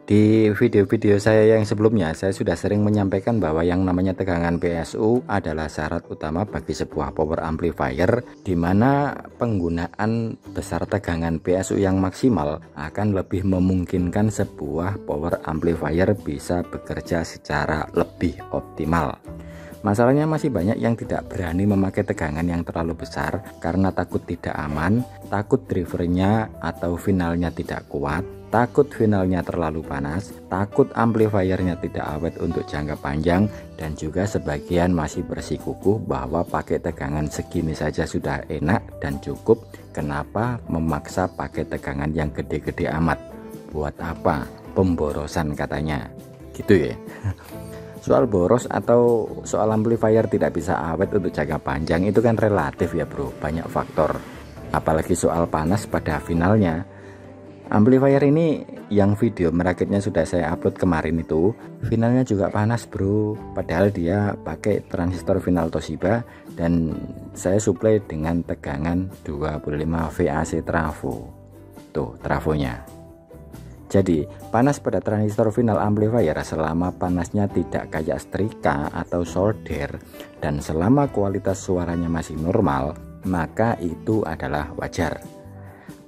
Di video-video saya yang sebelumnya, saya sudah sering menyampaikan bahwa yang namanya tegangan PSU adalah syarat utama bagi sebuah power amplifier, di mana penggunaan besar tegangan PSU yang maksimal akan lebih memungkinkan sebuah power amplifier bisa bekerja secara lebih optimal. Masalahnya masih banyak yang tidak berani memakai tegangan yang terlalu besar karena takut tidak aman, takut drivernya atau finalnya tidak kuat, takut finalnya terlalu panas, takut amplifiernya tidak awet untuk jangka panjang, dan juga sebagian masih bersikukuh bahwa pakai tegangan segini saja sudah enak dan cukup, kenapa memaksa pakai tegangan yang gede-gede amat? Buat apa? Pemborosan katanya. Gitu ya. Soal boros atau soal amplifier tidak bisa awet untuk jangka panjang itu kan relatif ya bro, banyak faktor. Apalagi soal panas pada finalnya. Amplifier ini yang video merakitnya sudah saya upload kemarin itu, finalnya juga panas bro. Padahal dia pakai transistor final Toshiba dan saya suplai dengan tegangan 25 VAC trafo. Tuh trafonya. Jadi panas pada transistor final amplifier selama panasnya tidak kayak setrika atau solder dan selama kualitas suaranya masih normal, maka itu adalah wajar.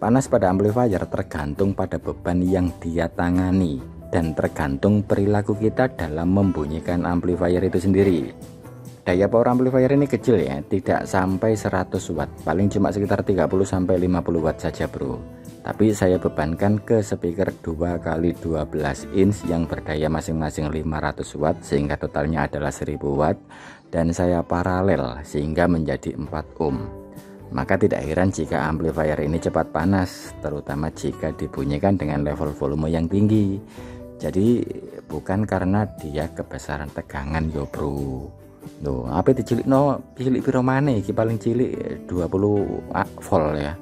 Panas pada amplifier tergantung pada beban yang dia tangani dan tergantung perilaku kita dalam membunyikan amplifier itu sendiri. Daya power amplifier ini kecil ya, tidak sampai 100 watt, paling cuma sekitar 30-50 watt saja bro. Tapi saya bebankan ke speaker 2x12 inch yang berdaya masing-masing 500 watt sehingga totalnya adalah 1000 watt, dan saya paralel sehingga menjadi 4 ohm. Maka tidak heran jika amplifier ini cepat panas, terutama jika dibunyikan dengan level volume yang tinggi. Jadi bukan karena dia kebesaran tegangan yo bro. Loh, apa dicilik no cilik piro maneh iki, paling cilik 20 volt ya.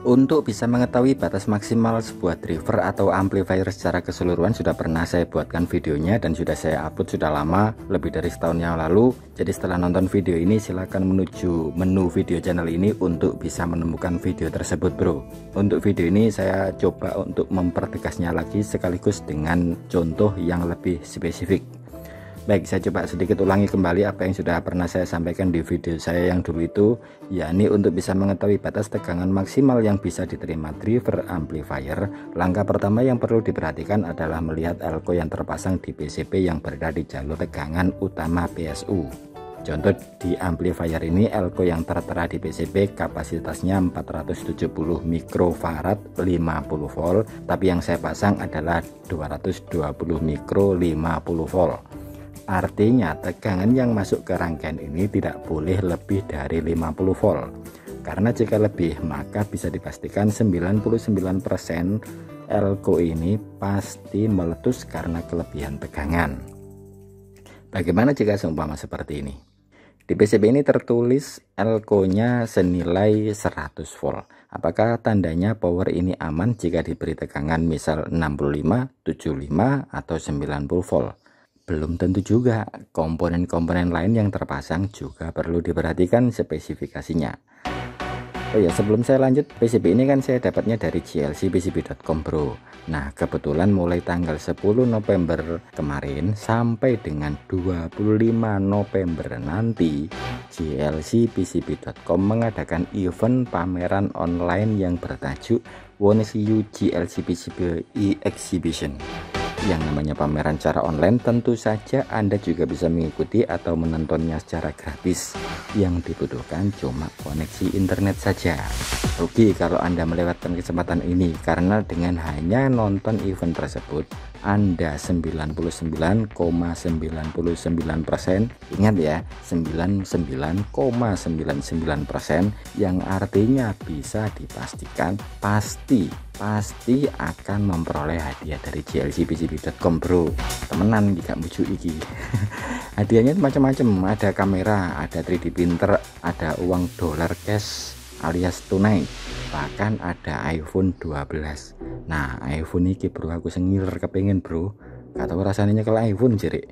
Untuk bisa mengetahui batas maksimal sebuah driver atau amplifier secara keseluruhan sudah pernah saya buatkan videonya dan sudah saya upload sudah lama, lebih dari setahun yang lalu. Jadi setelah nonton video ini silahkan menuju menu video channel ini untuk bisa menemukan video tersebut bro. Untuk video ini saya coba untuk mempertegasnya lagi sekaligus dengan contoh yang lebih spesifik. Baik, saya coba sedikit ulangi kembali apa yang sudah pernah saya sampaikan di video saya yang dulu itu, yakni untuk bisa mengetahui batas tegangan maksimal yang bisa diterima driver amplifier. Langkah pertama yang perlu diperhatikan adalah melihat elko yang terpasang di PCB yang berada di jalur tegangan utama PSU. Contoh di amplifier ini elko yang tertera di PCB kapasitasnya 470 mikrofarad 50 volt, tapi yang saya pasang adalah 220 mikro 50 volt. Artinya tegangan yang masuk ke rangkaian ini tidak boleh lebih dari 50 volt. Karena jika lebih maka bisa dipastikan 99% elko ini pasti meletus karena kelebihan tegangan. Bagaimana jika seumpama seperti ini? Di PCB ini tertulis elko-nya senilai 100 volt. Apakah tandanya power ini aman jika diberi tegangan misal 65, 75 atau 90 volt? Belum tentu juga, komponen-komponen lain yang terpasang juga perlu diperhatikan spesifikasinya. Oh ya, sebelum saya lanjut, PCB ini kan saya dapatnya dari jlcpcb.com bro. Nah, kebetulan mulai tanggal 10 November kemarin sampai dengan 25 November nanti, jlcpcb.com mengadakan event pameran online yang bertajuk Wonesiu JLCPCB E-Exhibition. Yang namanya pameran secara online tentu saja Anda juga bisa mengikuti atau menontonnya secara gratis. Yang dibutuhkan cuma koneksi internet saja. Rugi kalau Anda melewatkan kesempatan ini, karena dengan hanya nonton event tersebut Anda 99,99%, ingat ya, 99,99%, yang artinya bisa dipastikan pasti akan memperoleh hadiah dari jlcpcb.com bro. Temenan gak muju iki. Hadiahnya macam-macam, ada kamera, ada 3D printer, ada uang dolar cash alias tunai, bahkan ada iPhone 12. Nah, iPhone ini bro aku sengir kepengen bro, gak tahu rasanya kalau iPhone jerik.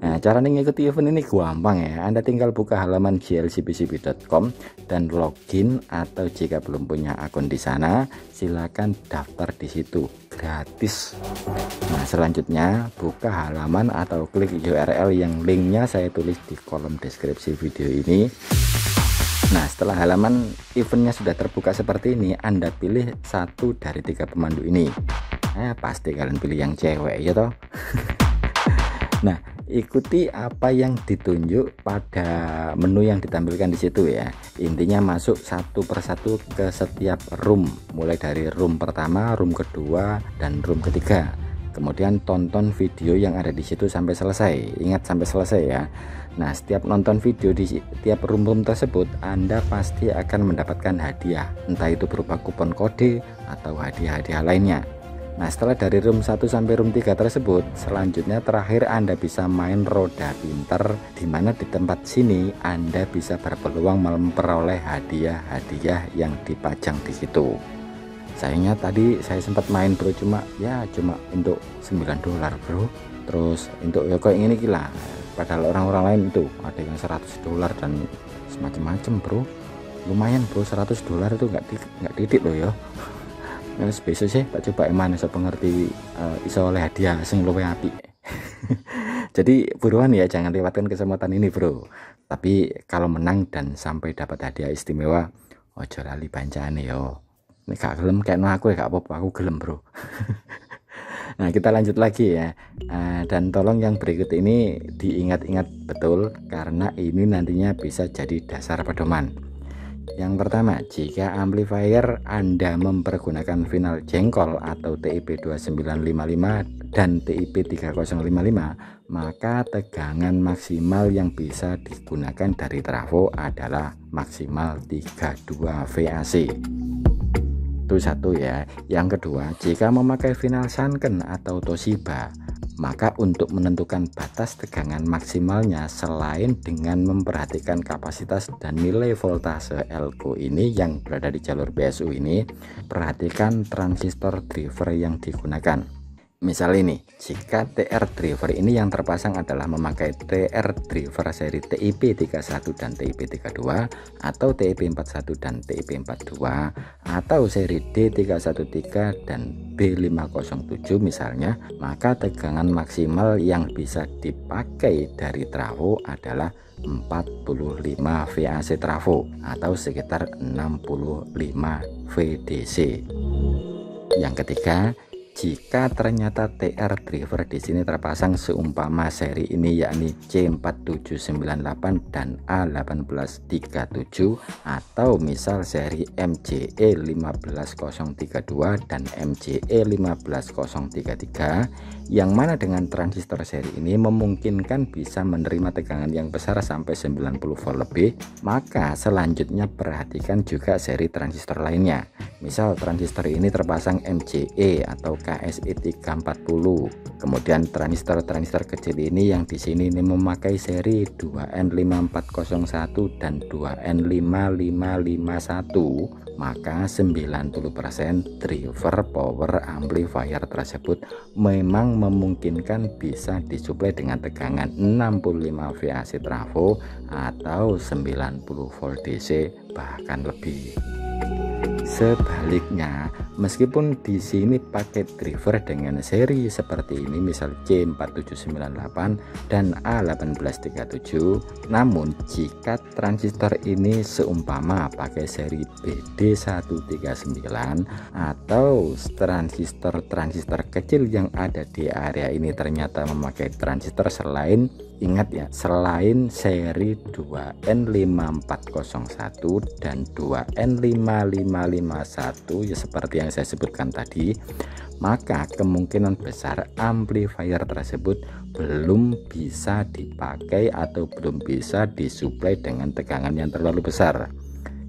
Nah, cara mengikuti event ini gampang ya. Anda tinggal buka halaman jlcpcb.com dan login, atau jika belum punya akun di sana silakan daftar di situ gratis. Nah, selanjutnya buka halaman atau klik URL yang linknya saya tulis di kolom deskripsi video ini. Nah, setelah halaman eventnya sudah terbuka seperti ini, Anda pilih satu dari 3 pemandu ini. Pasti kalian pilih yang cewek ya toh. Nah, ikuti apa yang ditunjuk pada menu yang ditampilkan di situ ya. Intinya masuk satu persatu ke setiap room, mulai dari room pertama, room kedua, dan room ketiga. Kemudian tonton video yang ada di situ sampai selesai. Ingat sampai selesai ya. Nah, setiap nonton video di setiap room tersebut, Anda pasti akan mendapatkan hadiah, entah itu berupa kupon kode atau hadiah-hadiah lainnya. Nah, setelah dari room 1 sampai room 3 tersebut, selanjutnya terakhir Anda bisa main roda pinter, dimana di tempat sini Anda bisa berpeluang memperoleh hadiah-hadiah yang dipajang di situ. Sayangnya tadi saya sempat main bro, cuma untuk $9 bro. Terus untuk ya kayak ini gila, padahal orang-orang lain itu ada yang $100 dan semacam-macam bro. Lumayan bro, $100 itu nggak titik loh ya. Nah, besok sih tak coba emang iso pengerti iso oleh hadiah sing luwih apik. Jadi buruan ya, jangan lewatkan kesempatan ini bro. Tapi kalau menang dan sampai dapat hadiah istimewa, ojo lali bancane yo. Nek gak gelem kayakno aku ya gak apa-apa, aku gelem bro. Nah, kita lanjut lagi ya. Dan tolong yang berikut ini diingat-ingat betul, karena ini nantinya bisa jadi dasar pedoman. Yang pertama, jika amplifier Anda mempergunakan final jengkol atau TIP 2955 dan TIP 3055, maka tegangan maksimal yang bisa digunakan dari trafo adalah maksimal 32 VAC. Itu satu ya. Yang kedua, jika memakai final Sanken atau Toshiba, maka untuk menentukan batas tegangan maksimalnya, selain dengan memperhatikan kapasitas dan nilai voltase Elko ini yang berada di jalur PSU ini, perhatikan transistor driver yang digunakan. Misal ini, jika TR driver ini yang terpasang adalah memakai TR driver seri TIP 31 dan TIP 32, atau TIP 41 dan TIP 42, atau seri D313 dan B507 misalnya, maka tegangan maksimal yang bisa dipakai dari trafo adalah 45 VAC trafo atau sekitar 65 VDC. Yang ketiga, jika ternyata TR driver di sini terpasang seumpama seri ini, yakni C4798 dan A18037, atau misal seri MJE 15032 dan MJE 15033, yang mana dengan transistor seri ini memungkinkan bisa menerima tegangan yang besar sampai 90 volt lebih, maka selanjutnya perhatikan juga seri transistor lainnya. Misal transistor ini terpasang MJE atau KSI 340. Kemudian transistor kecil ini yang di sini ini memakai seri 2N5401 dan 2N5551, maka 90% driver power amplifier tersebut memang memungkinkan bisa disuplai dengan tegangan 65 VAC trafo atau 90 volt DC bahkan lebih. Sebaliknya, meskipun di sini pakai driver dengan seri seperti ini, misal C4798 dan A1837, namun jika transistor ini seumpama pakai seri BD139 atau transistor kecil yang ada di area ini ternyata memakai transistor selain, ingat ya, selain seri 2N5401 dan 2N5551 ya seperti yang saya sebutkan tadi, maka kemungkinan besar amplifier tersebut belum bisa dipakai atau belum bisa disuplai dengan tegangan yang terlalu besar.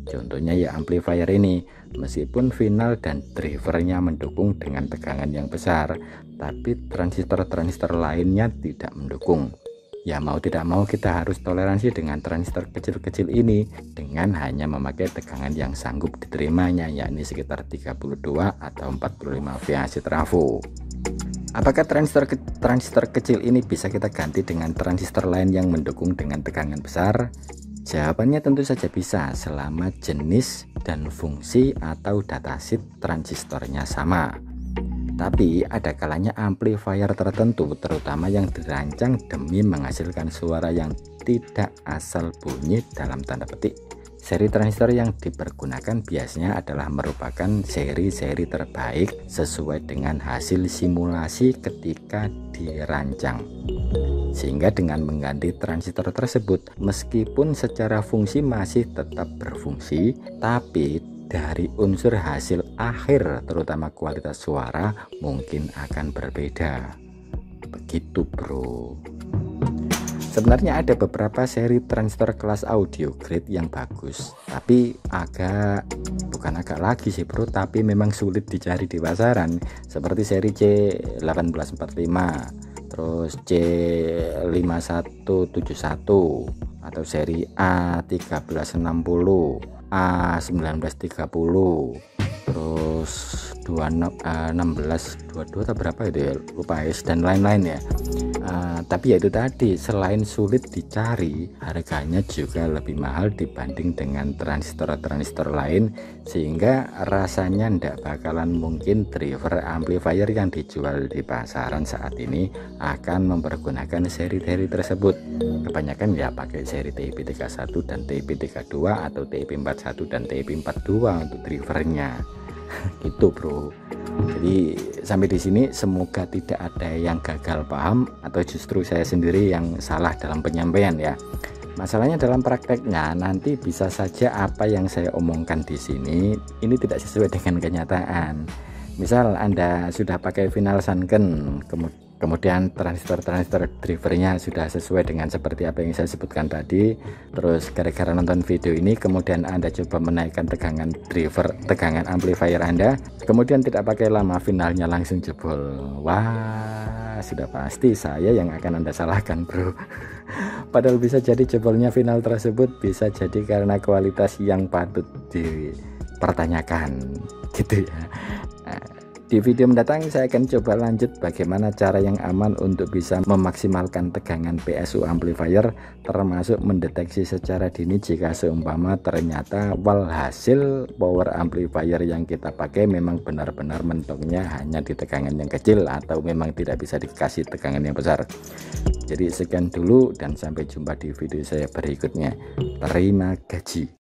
Contohnya ya amplifier ini, meskipun final dan drivernya mendukung dengan tegangan yang besar, tapi transistor lainnya tidak mendukung. Ya mau tidak mau kita harus toleransi dengan transistor kecil-kecil ini dengan hanya memakai tegangan yang sanggup diterimanya, yakni sekitar 32 atau 45 VAC trafo. Apakah transistor kecil ini bisa kita ganti dengan transistor lain yang mendukung dengan tegangan besar? Jawabannya tentu saja bisa, selama jenis dan fungsi atau datasheet transistornya sama. Tapi ada kalanya amplifier tertentu, terutama yang dirancang demi menghasilkan suara yang tidak asal bunyi dalam tanda petik. Seri transistor yang dipergunakan biasanya adalah merupakan seri-seri terbaik sesuai dengan hasil simulasi ketika dirancang. Sehingga dengan mengganti transistor tersebut, meskipun secara fungsi masih tetap berfungsi, tapi dari unsur hasil akhir terutama kualitas suara mungkin akan berbeda. Begitu bro. Sebenarnya ada beberapa seri transistor kelas audio grade yang bagus, tapi bukan agak lagi sih bro, tapi memang sulit dicari di pasaran, seperti seri C1845, terus C5171, atau seri A1360, A1930, terus 1622 atau berapa itu ya, lupa ya, dan lain-lain ya. Tapi ya itu tadi, selain sulit dicari, harganya juga lebih mahal dibanding dengan transistor-transistor lain, sehingga rasanya ndak bakalan mungkin driver amplifier yang dijual di pasaran saat ini akan mempergunakan seri-seri tersebut. Kebanyakan ya pakai seri TIP31 dan TIP32 atau TIP41 dan TIP42 untuk drivernya. Gitu bro. Jadi sampai di sini semoga tidak ada yang gagal paham atau justru saya sendiri yang salah dalam penyampaian ya. Masalahnya dalam prakteknya nanti bisa saja apa yang saya omongkan di sini ini tidak sesuai dengan kenyataan. Misal Anda sudah pakai final Sanken, kemudian transistor drivernya sudah sesuai dengan seperti apa yang saya sebutkan tadi, terus gara-gara nonton video ini kemudian Anda coba menaikkan tegangan amplifier Anda, kemudian tidak pakai lama finalnya langsung jebol. Wah, sudah pasti saya yang akan Anda salahkan bro. Padahal bisa jadi jebolnya final tersebut bisa jadi karena kualitas yang patut dipertanyakan gitu ya. Di video mendatang saya akan coba lanjut bagaimana cara yang aman untuk bisa memaksimalkan tegangan PSU amplifier, termasuk mendeteksi secara dini jika seumpama ternyata walhasil power amplifier yang kita pakai memang benar-benar mentoknya hanya di tegangan yang kecil atau memang tidak bisa dikasih tegangan yang besar. Jadi sekian dulu dan sampai jumpa di video saya berikutnya. Terima kasih.